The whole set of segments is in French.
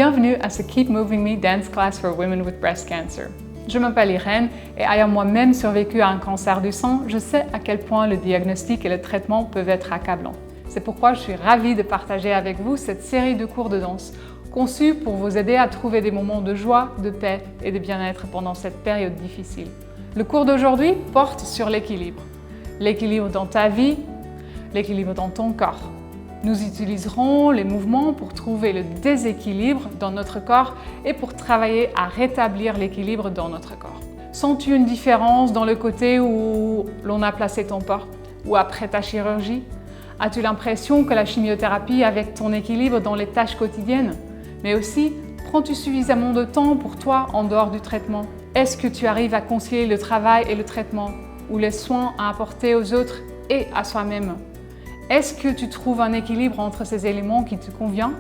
Bienvenue à ce Keep Moving Me Dance Class for Women with Breast Cancer. Je m'appelle Irène et ayant moi-même survécu à un cancer du sein, je sais à quel point le diagnostic et le traitement peuvent être accablants. C'est pourquoi je suis ravie de partager avec vous cette série de cours de danse conçus pour vous aider à trouver des moments de joie, de paix et de bien-être pendant cette période difficile. Le cours d'aujourd'hui porte sur l'équilibre. L'équilibre dans ta vie, l'équilibre dans ton corps. Nous utiliserons les mouvements pour trouver le déséquilibre dans notre corps et pour travailler à rétablir l'équilibre dans notre corps. Sens-tu une différence dans le côté où l'on a placé ton corps ou après ta chirurgie? As-tu l'impression que la chimiothérapie avec ton équilibre dans les tâches quotidiennes? Mais aussi, prends-tu suffisamment de temps pour toi en dehors du traitement? Est-ce que tu arrives à concilier le travail et le traitement ou les soins à apporter aux autres et à soi-même? Est-ce que tu trouves un équilibre entre ces éléments qui te convient?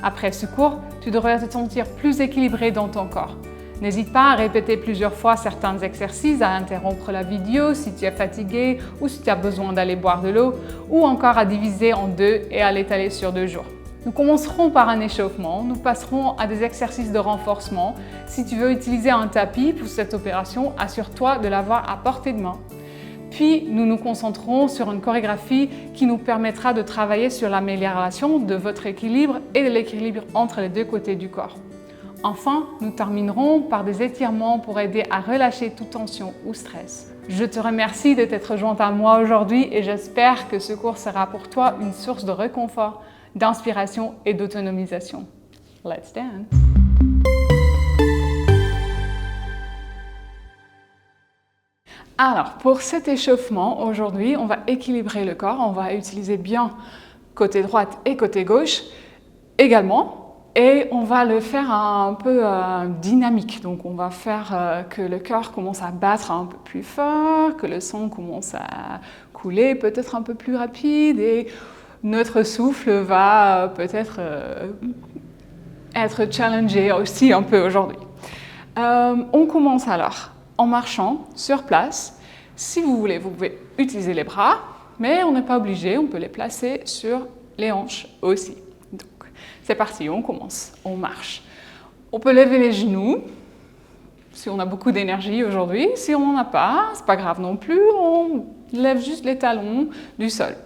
Après ce cours, tu devrais te sentir plus équilibré dans ton corps. N'hésite pas à répéter plusieurs fois certains exercices, à interrompre la vidéo si tu es fatigué ou si tu as besoin d'aller boire de l'eau, ou encore à diviser en deux et à l'étaler sur 2 jours. Nous commencerons par un échauffement, nous passerons à des exercices de renforcement. Si tu veux utiliser un tapis pour cette opération, assure-toi de l'avoir à portée de main. Puis, nous nous concentrerons sur une chorégraphie qui nous permettra de travailler sur l'amélioration de votre équilibre et de l'équilibre entre les deux côtés du corps. Enfin, nous terminerons par des étirements pour aider à relâcher toute tension ou stress. Je te remercie de t'être jointe à moi aujourd'hui et j'espère que ce cours sera pour toi une source de réconfort, d'inspiration et d'autonomisation. Let's dance! Alors, pour cet échauffement, aujourd'hui, on va équilibrer le corps. On va utiliser bien côté droite et côté gauche également. Et on va le faire un peu dynamique. Donc, on va faire que le cœur commence à battre un peu plus fort, que le sang commence à couler peut-être un peu plus rapide et notre souffle va peut-être être challengé aussi un peu aujourd'hui. On commence alors en marchant sur place. Si vous voulez, vous pouvez utiliser les bras, mais on n'est pas obligé, on peut les placer sur les hanches aussi. Donc, c'est parti, on commence, on marche. On peut lever les genoux, si on a beaucoup d'énergie aujourd'hui. Si on n'en a pas, c'est pas grave non plus, on lève juste les talons du sol.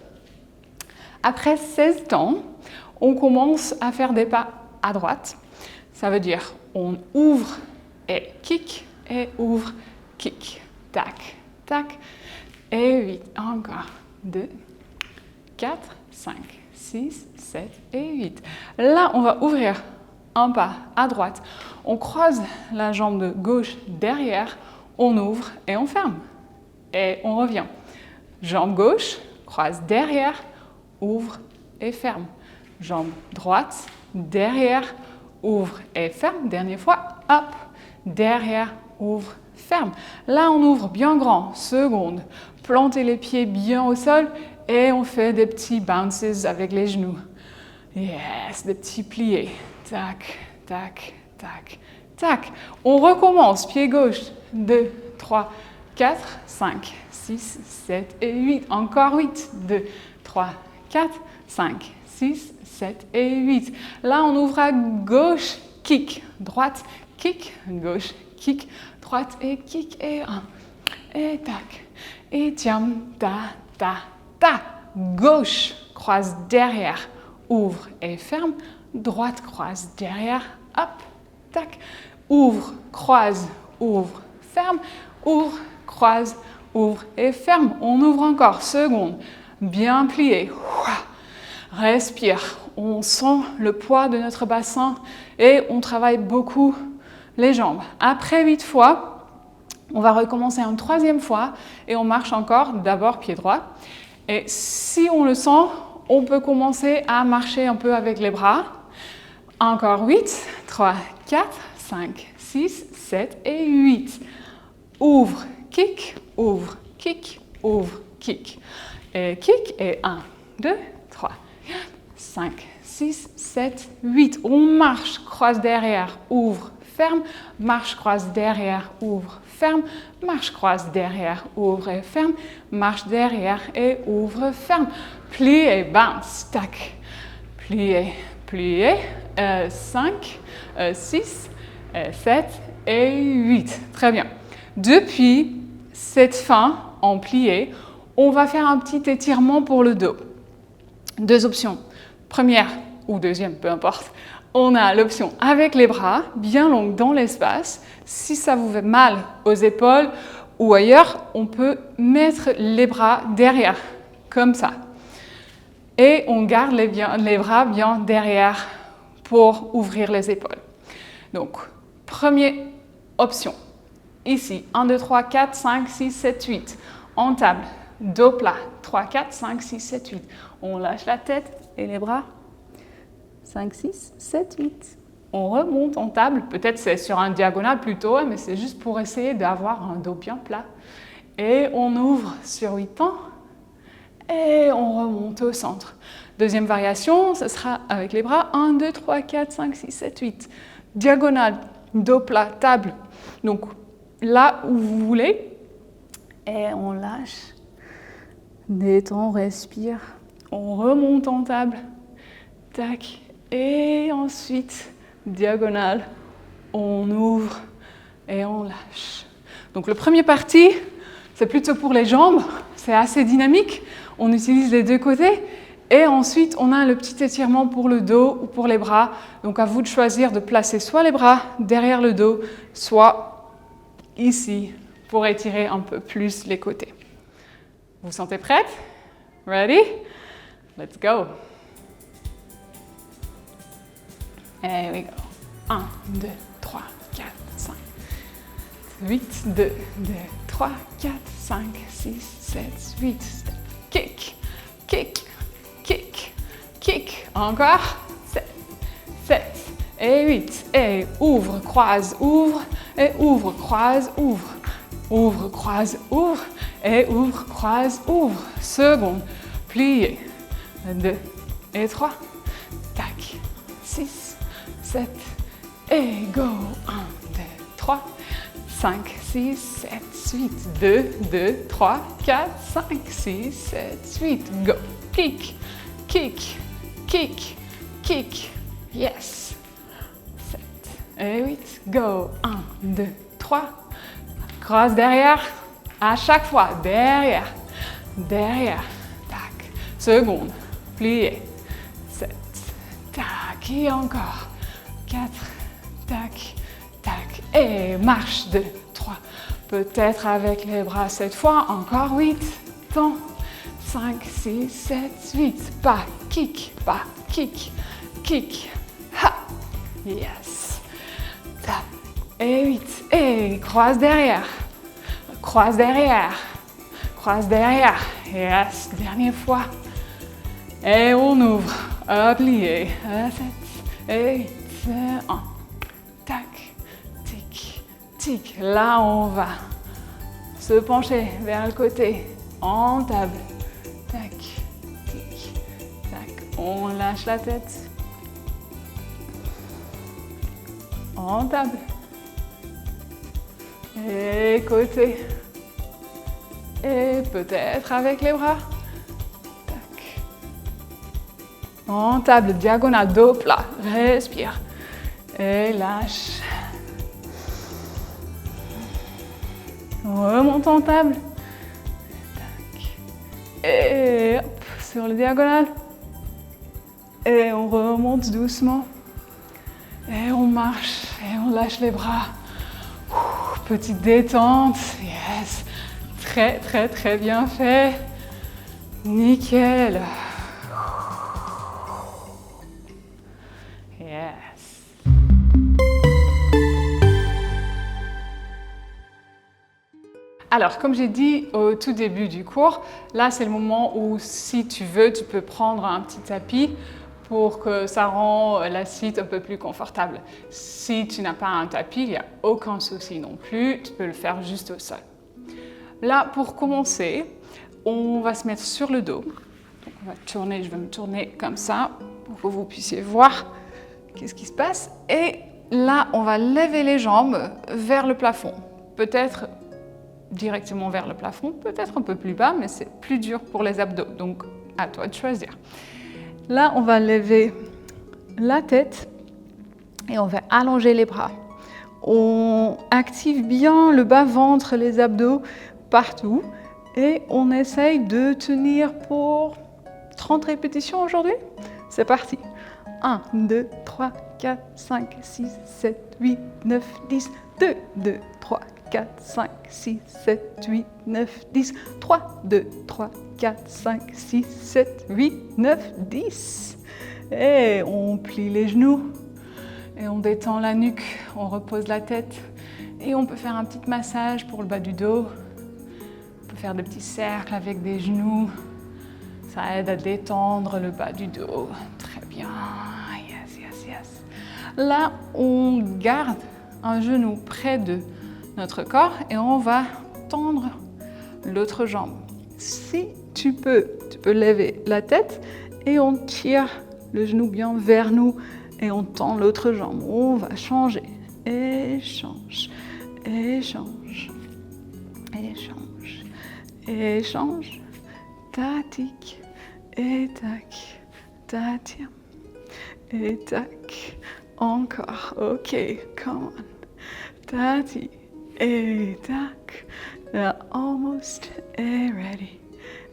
Après 16 temps, on commence à faire des pas à droite. Ça veut dire on ouvre et kick, et ouvre, kick, tac, tac, et 8, encore, 2, 4, 5, 6, 7 et 8. Là, on va ouvrir un pas à droite, on croise la jambe de gauche derrière, on ouvre et on ferme, et on revient. Jambe gauche, croise derrière, ouvre et ferme. Jambe droite, derrière, ouvre et ferme. Dernière fois, hop, derrière, ouvre, ferme. Là, on ouvre bien grand. Seconde. Plantez les pieds bien au sol et on fait des petits bounces avec les genoux. Yes, des petits pliés. Tac, tac, tac, tac. On recommence. Pied gauche. 2, 3, 4, 5, 6, 7 et 8. Encore 8. 2, 3, 4, 5, 6, 7 et 8. Là, on ouvre à gauche. Kick. Droite. Kick. Gauche. Kick. Droite et kick et 1. Et tac. Et tiens. Ta, ta, ta. Gauche. Croise derrière. Ouvre et ferme. Droite croise derrière. Hop. Tac. Ouvre. Croise. Ouvre. Ferme. Ouvre. Croise. Ouvre et ferme. On ouvre encore. Seconde. Bien plié. Respire. On sent le poids de notre bassin et on travaille beaucoup les jambes. Après 8 fois, on va recommencer une 3e fois et on marche encore, d'abord pied droit. Et si on le sent, on peut commencer à marcher un peu avec les bras. Encore 8, 3, 4, 5, 6, 7 et 8. Ouvre, kick, ouvre, kick, ouvre, kick. Et kick et 1, 2, 3, 4, 5, 6, 7, 8. On marche, croise derrière, ouvre, ferme, marche, croise derrière, ouvre, ferme, marche, croise derrière, ouvre et ferme, marche derrière et ouvre, ferme. Plié, bounce, tac. Plié, plié, 5, 6, 7 et 8. Très bien. Depuis cette fin en plié, on va faire un petit étirement pour le dos. Deux options. Première ou deuxième, peu importe. On a l'option avec les bras bien longs dans l'espace. Si ça vous fait mal aux épaules ou ailleurs, on peut mettre les bras derrière, comme ça. Et on garde les bras bien derrière pour ouvrir les épaules. Donc, première option. Ici, 1, 2, 3, 4, 5, 6, 7, 8. En table, dos plat. 3, 4, 5, 6, 7, 8. On lâche la tête et les bras. 5, 6, 7, 8. On remonte en table. Peut-être c'est sur un diagonal plutôt, mais c'est juste pour essayer d'avoir un dos bien plat. Et on ouvre sur 8 temps. Et on remonte au centre. Deuxième variation, ce sera avec les bras. 1, 2, 3, 4, 5, 6, 7, 8. Diagonale, dos plat, table. Donc là où vous voulez. Et on lâche. Détend, respire. On remonte en table. Tac. Et ensuite, diagonale. On ouvre et on lâche. Donc le premier parti, c'est plutôt pour les jambes. C'est assez dynamique. On utilise les deux côtés. Et ensuite, on a le petit étirement pour le dos ou pour les bras. Donc à vous de choisir de placer soit les bras derrière le dos, soit ici pour étirer un peu plus les côtés. Vous vous sentez prête? Ready? Let's go. Here we go. 1, 2, 3, 4, 5, 8, 2, 2, 3, 4, 5, 6, 7, 8. Step. Kick, kick, kick, kick. Encore. 7, 7 et 8. Et ouvre, croise, ouvre. Et ouvre, croise, ouvre. Ouvre, croise, ouvre. Et ouvre, croise, ouvre. Seconde. Plié. 2 et 3. Tac. 6, 7. Et go. 1, 2, 3. 5, 6, 7, 8. 2, 2, 3, 4, 5, 6, 7, 8. Go. Kick, kick, kick, kick. Yes. 7 et 8. Go. 1, 2, 3. Crosse derrière. À chaque fois. Derrière. Derrière. Tac. Seconde. Plié. 7. Tac. Et encore. 4. Tac. Tac. Et marche. 2, 3. Peut-être avec les bras cette fois. Encore 8. Temps. 5, 6, 7, 8. Pas. Kick. Pas. Kick. Kick. Ha. Yes. Tap. Et 8. Et croise derrière. Croise derrière. Croise derrière. Yes. Dernière fois. Et on ouvre. Plié. 7 et 8. 1. Tac. Tic. Tic. Là, on va se pencher vers le côté. En table. Tac. Tic. Tac. On lâche la tête. En table. Et côté. Et peut-être avec les bras. Tac. En table, diagonale, dos plat. Respire. Et lâche. Remonte en table. Tac. Et hop, sur le diagonale. Et on remonte doucement. Et on marche. Et on lâche les bras. Petite détente. Yes. Très, très, très bien fait. Nickel. Yes. Alors, comme j'ai dit au tout début du cours, là, c'est le moment où, si tu veux, tu peux prendre un petit tapis pour que ça rend la site un peu plus confortable. Si tu n'as pas un tapis, il n'y a aucun souci non plus, tu peux le faire juste au sol. Là, pour commencer, on va se mettre sur le dos. Donc, on va tourner, je vais me tourner comme ça pour que vous puissiez voir qu'est-ce qui se passe. Et là, on va lever les jambes vers le plafond. Peut-être directement vers le plafond, peut-être un peu plus bas, mais c'est plus dur pour les abdos. Donc, à toi de choisir. Là, on va lever la tête Et on va allonger les bras. On active bien le bas-ventre, les abdos, partout. Et on essaye de tenir pour 30 répétitions aujourd'hui. C'est parti. 1, 2, 3, 4, 5, 6, 7, 8, 9, 10. 2, 2, 3, 4, 5, 6, 7, 8, 9, 10. 3, 2, 3, 4, 5, 6, 7, 8, 9, 10. Et on plie les genoux. Et on détend la nuque, on repose la tête. Et on peut faire un petit massage pour le bas du dos. On peut faire des petits cercles avec des genoux. Ça aide à détendre le bas du dos. Très bien. Yes, yes, yes. Là, on garde un genou près de notre corps et on va tendre l'autre jambe. Si tu peux lever la tête et on tire le genou bien vers nous et on tend l'autre jambe. On va changer. Échange, échange, échange, échange. Tatic, et tac, tatia, et tac. Encore. Ok, come on. Tati, et tac. Now almost ready.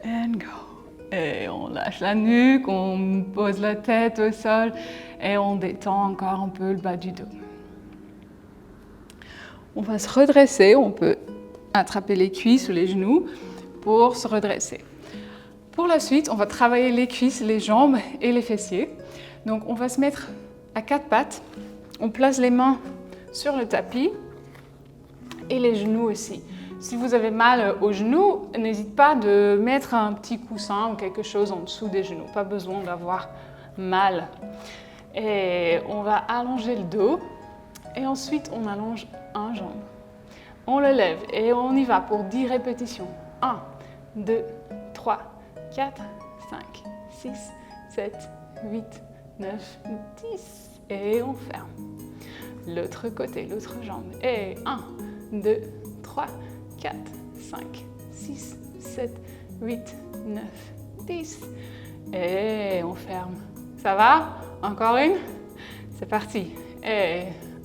And go. Et on lâche la nuque, on pose la tête au sol et on détend encore un peu le bas du dos. On va se redresser, on peut attraper les cuisses ou les genoux pour se redresser. Pour la suite, on va travailler les cuisses, les jambes et les fessiers. Donc on va se mettre à quatre pattes, on place les mains sur le tapis et les genoux aussi. Si vous avez mal aux genoux, n'hésitez pas de mettre un petit coussin ou quelque chose en dessous des genoux. Pas besoin d'avoir mal. Et on va allonger le dos et ensuite on allonge un jambe. On le lève et on y va pour 10 répétitions. 1, 2, 3, 4, 5, 6, 7, 8, 9, 10. Et on ferme. L'autre côté, l'autre jambe. Et 1, 2, 3, 4, 5, 6, 7, 8, 9, 10. Et on ferme. Ça va? Encore une? C'est parti. Et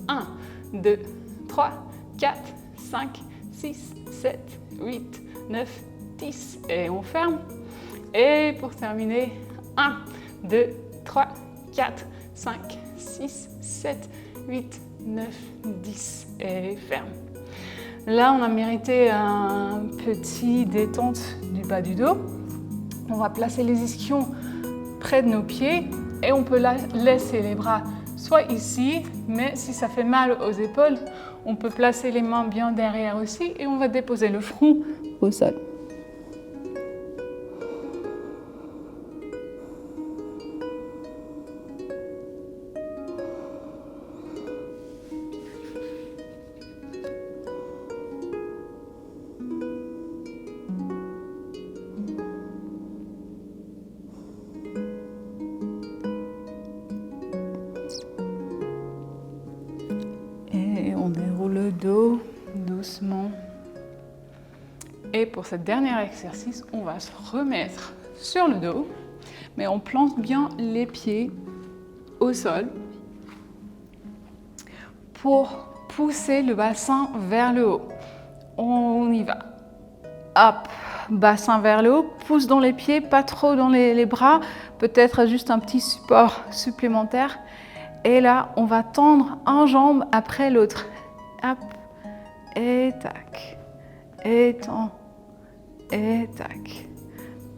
1, 2, 3, 4, 5, 6, 7, 8, 9, 10. Et on ferme. Et pour terminer, 1, 2, 3, 4, 5, 6, 7, 8, 9, 10. Et ferme. Là, on a mérité un petit détente du bas du dos. On va placer les ischions près de nos pieds et on peut laisser les bras soit ici, mais si ça fait mal aux épaules, on peut placer les mains bien derrière aussi et on va déposer le front au sol. On déroule le dos doucement. Et pour ce dernier exercice, on va se remettre sur le dos, mais on plante bien les pieds au sol pour pousser le bassin vers le haut. On y va. Hop, bassin vers le haut, pousse dans les pieds, pas trop dans les bras, peut-être juste un petit support supplémentaire. Et là, on va tendre une jambe après l'autre. Hop, et tac, et tend, et tac,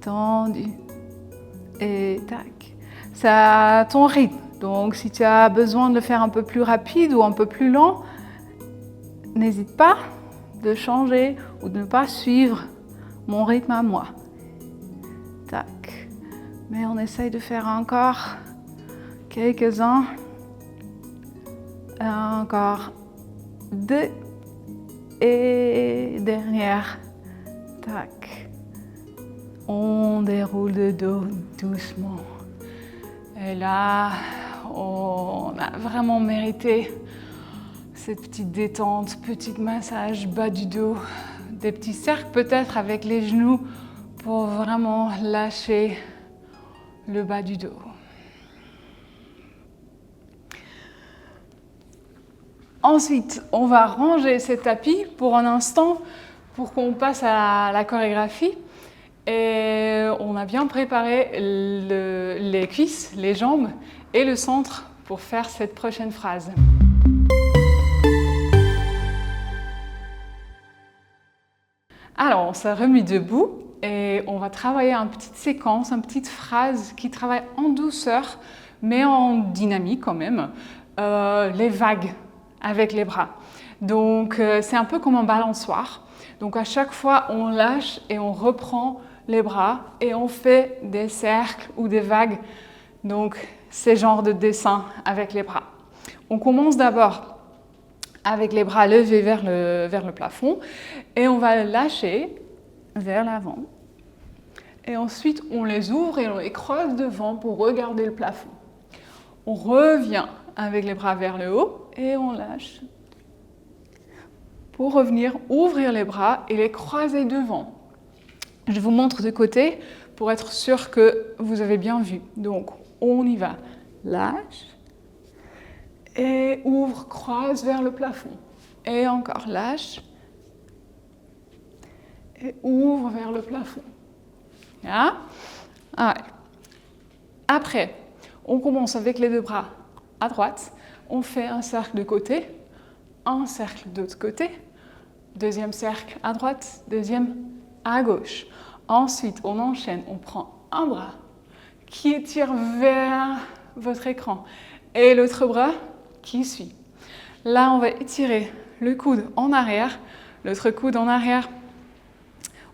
tendu, et tac. C'est à ton rythme. Donc, si tu as besoin de le faire un peu plus rapide ou un peu plus lent, n'hésite pas de changer ou de ne pas suivre mon rythme à moi. Tac. Mais on essaye de faire encore quelques-uns. Encore 2 et dernière. Tac. On déroule le dos doucement. Et là, on a vraiment mérité cette petite détente, petit massage bas du dos, des petits cercles peut-être avec les genoux pour vraiment lâcher le bas du dos. Ensuite, on va ranger ces tapis pour un instant pour qu'on passe à la chorégraphie. Et on a bien préparé les cuisses, les jambes et le centre pour faire cette prochaine phrase. Alors, on s'est remis debout et on va travailler une petite séquence, une petite phrase qui travaille en douceur, mais en dynamique quand même, les vagues avec les bras. Donc, c'est un peu comme un balançoire. Donc, à chaque fois, on lâche et on reprend les bras et on fait des cercles ou des vagues. Donc, c'est genre de dessin avec les bras. On commence d'abord avec les bras levés vers le plafond et on va lâcher vers l'avant. Et ensuite, on les ouvre et on les croise devant pour regarder le plafond. On revient avec les bras vers le haut et on lâche pour revenir ouvrir les bras et les croiser devant. Je vous montre de côté pour être sûr que vous avez bien vu. Donc, on y va. Lâche. Et ouvre, croise vers le plafond. Et encore, lâche. Et ouvre vers le plafond. Yeah. Ouais. Après, on commence avec les deux bras à droite. On fait un cercle de côté, un cercle de l'autre côté, deuxième cercle à droite, deuxième à gauche. Ensuite, on enchaîne, on prend un bras qui étire vers votre écran et l'autre bras qui suit. Là, on va étirer le coude en arrière, l'autre coude en arrière.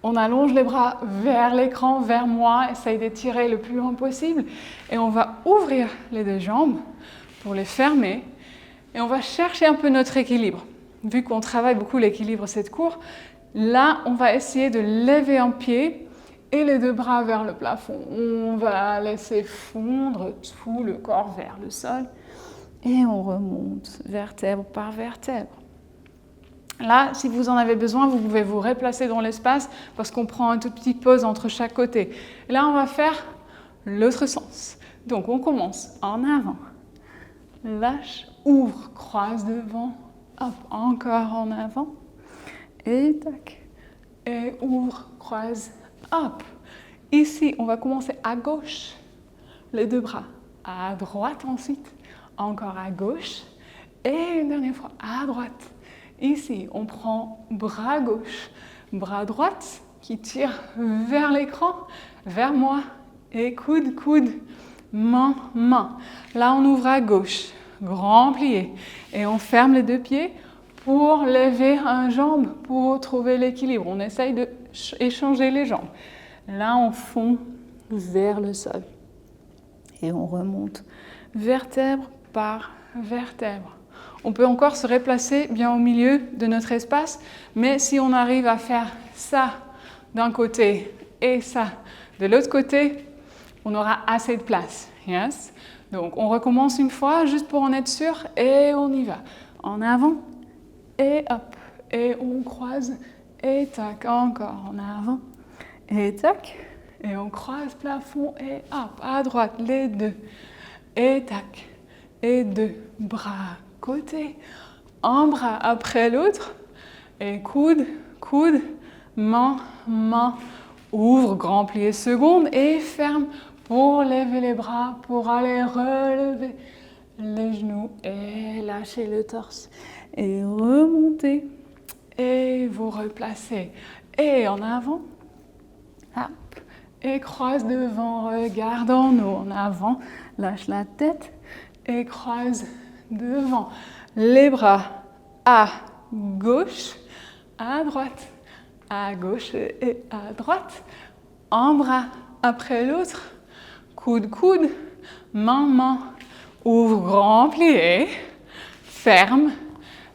On allonge les bras vers l'écran, vers moi, essaye d'étirer le plus loin possible. Et on va ouvrir les deux jambes pour les fermer. Et on va chercher un peu notre équilibre. Vu qu'on travaille beaucoup l'équilibre cette cours, là, on va essayer de lever un pied et les deux bras vers le plafond. On va laisser fondre tout le corps vers le sol. Et on remonte vertèbre par vertèbre. Là, si vous en avez besoin, vous pouvez vous replacer dans l'espace parce qu'on prend un tout petit pause entre chaque côté. Et là, on va faire l'autre sens. Donc, on commence en avant. Lâche, ouvre, croise devant. Hop, encore en avant. Et tac. Et ouvre, croise. Hop. Ici, on va commencer à gauche. Les deux bras. À droite ensuite. Encore à gauche. Et une dernière fois, à droite. Ici, on prend bras gauche, bras droite qui tire vers l'écran, vers moi. Et coude, coude, main, main. Là, on ouvre à gauche, grand plié. Et on ferme les deux pieds pour lever une jambe, pour trouver l'équilibre. On essaye d'échanger les jambes. Là, on fond vers le sol. Et on remonte vertèbre par vertèbre. On peut encore se replacer bien au milieu de notre espace, mais si on arrive à faire ça d'un côté et ça de l'autre côté, on aura assez de place. Yes? Donc, on recommence une fois juste pour en être sûr et on y va. En avant et hop. Et on croise et tac. Encore en avant et tac. Et on croise plafond et hop. À droite, les deux. Et tac. Et deux. Bras côté, un bras après l'autre, et coude, coude, main, main, ouvre, grand plié seconde et ferme pour lever les bras, pour aller relever les genoux et lâcher le torse et remonter et vous replacer et en avant, hop, et croise devant, regarde en haut, en avant, lâche la tête et croise devant, les bras à gauche, à gauche et à droite, un bras après l'autre, coude, coude, main, main, ouvre, grand plié, ferme,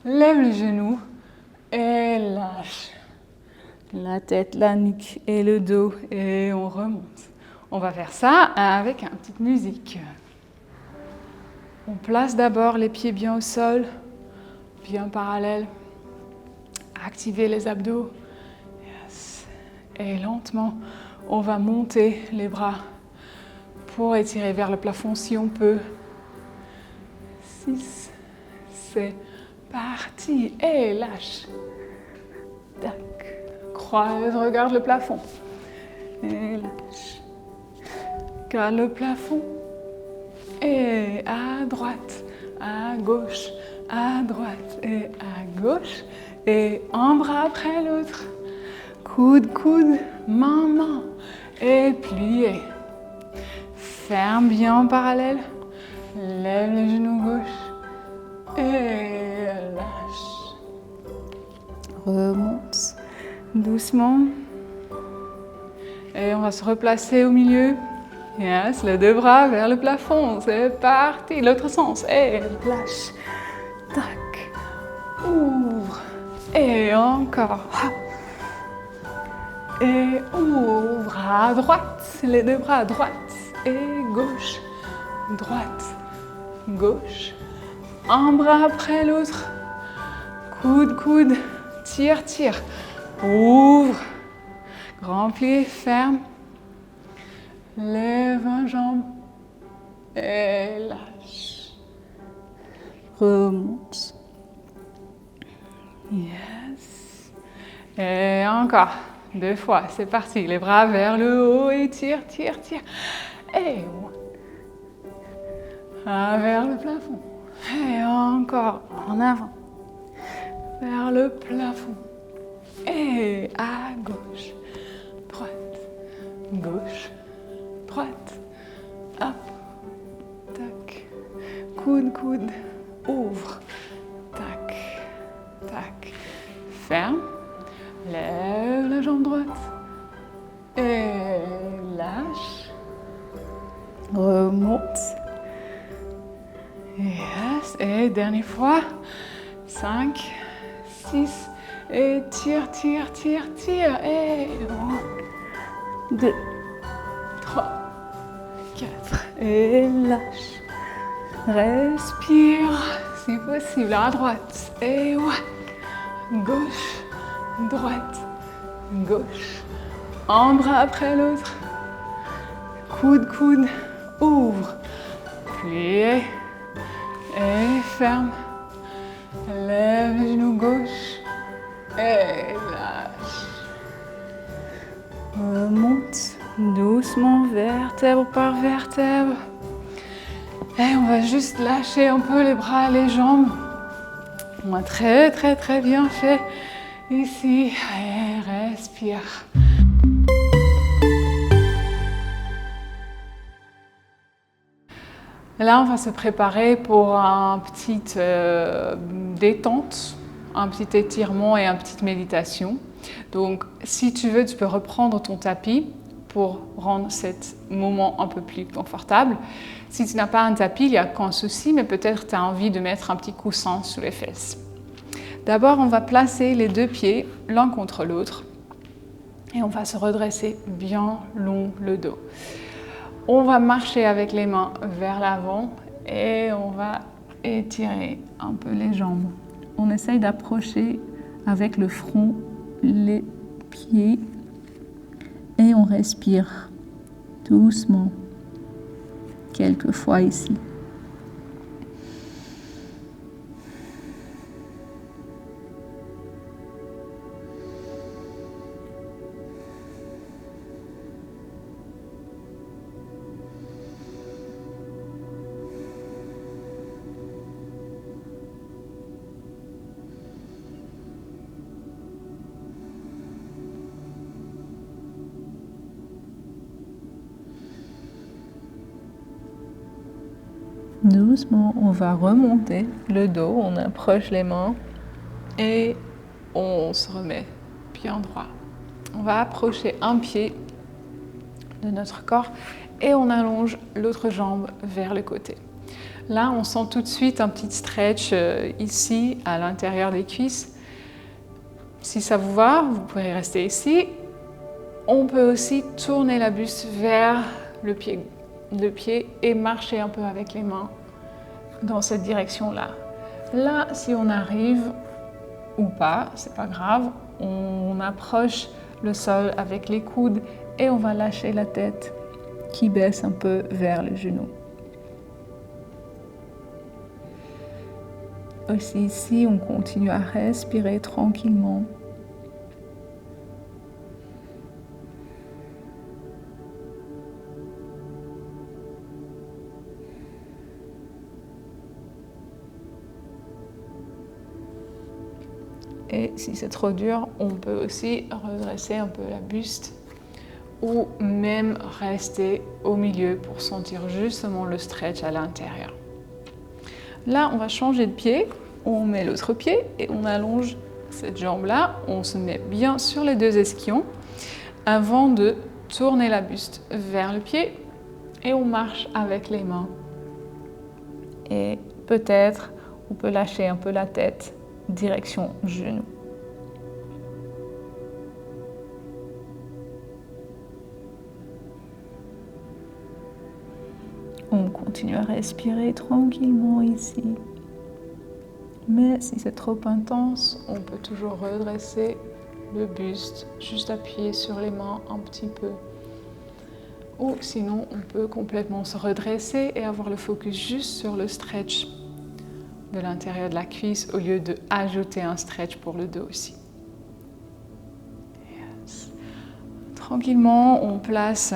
lève le genou et lâche la tête, la nuque et le dos et on remonte. On va faire ça avec une petite musique. On place d'abord les pieds bien au sol, bien parallèles. Activez les abdos. Yes. Et lentement, on va monter les bras pour étirer vers le plafond si on peut. 6, 7, parti. Et lâche. Tac. Croise, regarde le plafond. Et lâche. Regarde le plafond. Et à droite, à gauche, à droite et à gauche. Et un bras après l'autre. Coude, coude, main, main. Et plié. Ferme bien en parallèle. Lève le genou gauche. Et lâche. Remonte doucement. Et on va se replacer au milieu. Yes, les deux bras vers le plafond. C'est parti. L'autre sens. Et lâche. Tac. Ouvre. Et encore. Et ouvre à droite. Les deux bras à droite. Et gauche. Droite. Gauche. Un bras après l'autre. Coude, coude. Tire, tire. Ouvre. Grand pli, ferme. Lève une jambe. Et lâche. Remonte. Yes. Et encore. 2 fois. C'est parti. Les bras vers le haut et tire, tire, tire. Et vers le plafond. Et encore. En avant. Vers le plafond. Et à gauche. Droite. Gauche. Droite. Hop. Tac. Coude, coude. Ouvre. Tac. Tac. Ferme. Lève la jambe droite. Et lâche. Remonte. Yes. Et dernière fois. 5, 6. Et tire, tire, tire, tire. Et 1, 2, 3, 4. Et lâche. Respire. Si possible, à droite. Et gauche, droite, gauche. Un bras après l'autre. Coude, coude. Ouvre. Plié. Et ferme. Lève le genou gauche. Et lâche. Remonte doucement, vertèbre par vertèbre. Et on va juste lâcher un peu les bras et les jambes. On a très, très, très bien fait ici. Et respire. Là, on va se préparer pour une petite détente, un petit étirement et une petite méditation. Donc, si tu veux, tu peux reprendre ton tapis pour rendre ce moment un peu plus confortable. Si tu n'as pas un tapis, il n'y a aucun souci, mais peut-être tu as envie de mettre un petit coussin sous les fesses. D'abord, on va placer les 2 pieds l'un contre l'autre et on va se redresser bien long le dos. On va marcher avec les mains vers l'avant et on va étirer un peu les jambes. On essaye d'approcher avec le front les pieds et on respire doucement quelques fois ici. Doucement, on va remonter le dos, on approche les mains et on se remet bien droit. On va approcher un pied de notre corps et on allonge l'autre jambe vers le côté. Là, on sent tout de suite un petit stretch ici, à l'intérieur des cuisses. Si ça vous va, vous pouvez rester ici. On peut aussi tourner la buste vers le pied et marcher un peu avec les mains dans cette direction-là. Là, si on arrive ou pas, c'est pas grave, on approche le sol avec les coudes et on va lâcher la tête qui baisse un peu vers le genou. Aussi ici, on continue à respirer tranquillement. Et si c'est trop dur, on peut aussi redresser un peu la buste ou même rester au milieu pour sentir justement le stretch à l'intérieur. Là, on va changer de pied. On met l'autre pied et on allonge cette jambe-là. On se met bien sur les deux ischions avant de tourner la buste vers le pied et on marche avec les mains. Et peut-être, on peut lâcher un peu la tête, direction genou. On continue à respirer tranquillement ici. Mais si c'est trop intense, on peut toujours redresser le buste, juste appuyer sur les mains un petit peu. Ou sinon, on peut complètement se redresser et avoir le focus juste sur le stretch de l'intérieur de la cuisse au lieu d'ajouter un stretch pour le dos aussi. Yes. Tranquillement, on place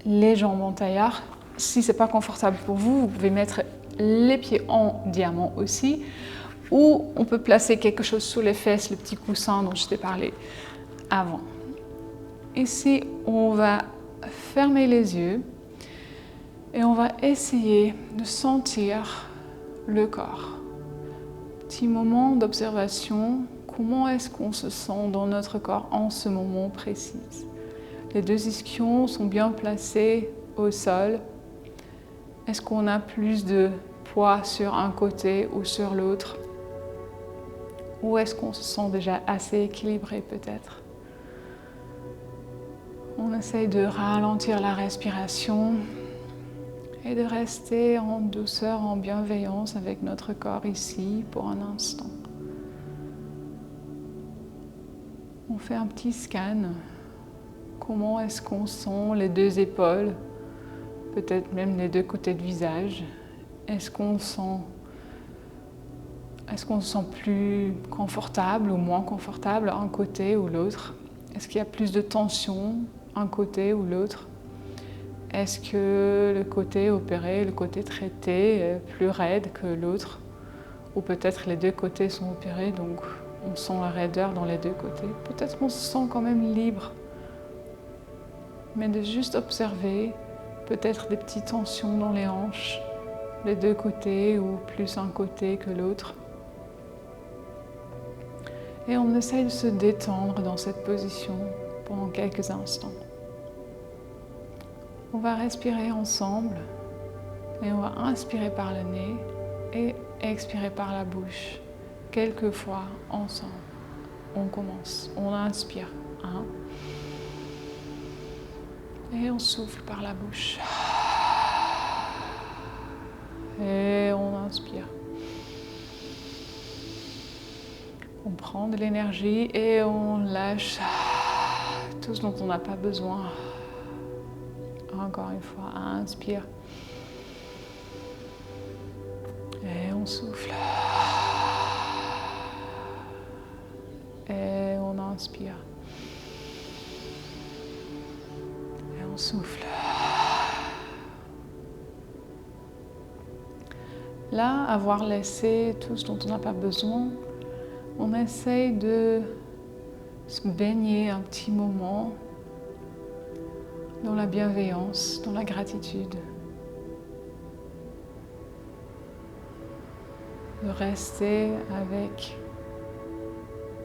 les jambes en tailleur. Si ce n'est pas confortable pour vous, vous pouvez mettre les pieds en diamant aussi. Ou on peut placer quelque chose sous les fesses, le petit coussin dont je t'ai parlé avant. Ici, on va fermer les yeux et on va essayer de sentir le corps. Petit moment d'observation, comment est-ce qu'on se sent dans notre corps en ce moment précis. Les deux ischions sont bien placés au sol. Est-ce qu'on a plus de poids sur un côté ou sur l'autre? Ou est-ce qu'on se sent déjà assez équilibré peut-être? On essaye de ralentir la respiration et de rester en douceur, en bienveillance avec notre corps ici pour un instant. On fait un petit scan. Comment est-ce qu'on sent les deux épaules, peut-être même les deux côtés du visage? Est-ce qu'on se sent plus confortable ou moins confortable un côté ou l'autre? Est-ce qu'il y a plus de tension un côté ou l'autre? Est-ce que le côté opéré, le côté traité est plus raide que l'autre? Ou peut-être les deux côtés sont opérés, donc on sent la raideur dans les deux côtés. Peut-être qu'on se sent quand même libre. Mais de juste observer peut-être des petites tensions dans les hanches, les deux côtés ou plus un côté que l'autre. Et on essaye de se détendre dans cette position pendant quelques instants. On va respirer ensemble et on va inspirer par le nez et expirer par la bouche. Quelques fois ensemble. On commence. On inspire. 1. Et on souffle par la bouche. Et on inspire. On prend de l'énergie et on lâche tout ce dont on n'a pas besoin. Encore une fois, inspire. Et on souffle. Et on inspire. Et on souffle. Là, avoir laissé tout ce dont on n'a pas besoin, on essaye de se baigner un petit moment dans la bienveillance, dans la gratitude. De rester avec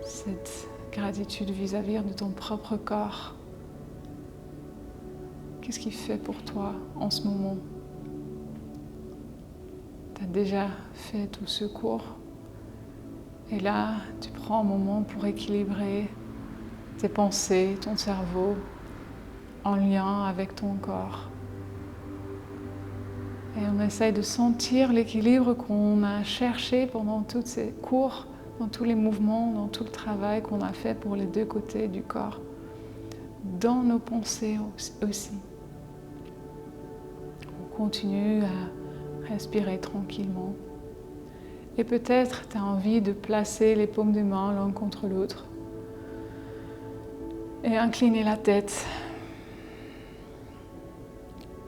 cette gratitude vis-à-vis de ton propre corps. Qu'est-ce qu'il fait pour toi en ce moment? Tu as déjà fait tout ce cours et là, tu prends un moment pour équilibrer tes pensées, ton cerveau en lien avec ton corps. Et on essaye de sentir l'équilibre qu'on a cherché pendant tous ces cours, dans tous les mouvements, dans tout le travail qu'on a fait pour les deux côtés du corps, dans nos pensées aussi. On continue à respirer tranquillement Et peut-être tu as envie de placer les paumes des mains l'un contre l'autre et incliner la tête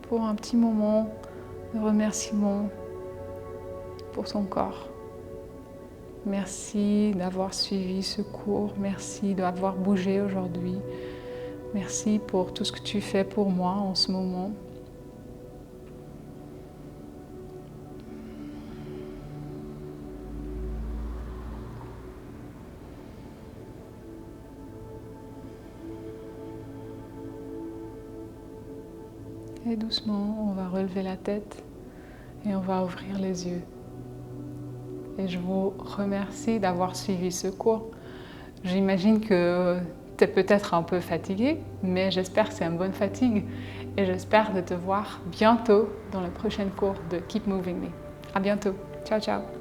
pour un petit moment de remerciement pour ton corps. Merci d'avoir suivi ce cours, merci d'avoir bougé aujourd'hui, merci pour tout ce que tu fais pour moi en ce moment. Et doucement, on va relever la tête et on va ouvrir les yeux. Et je vous remercie d'avoir suivi ce cours. J'imagine que tu es peut-être un peu fatigué, mais j'espère que c'est une bonne fatigue. Et j'espère de te voir bientôt dans le prochain cours de Keep Moving Me. À bientôt. Ciao, ciao.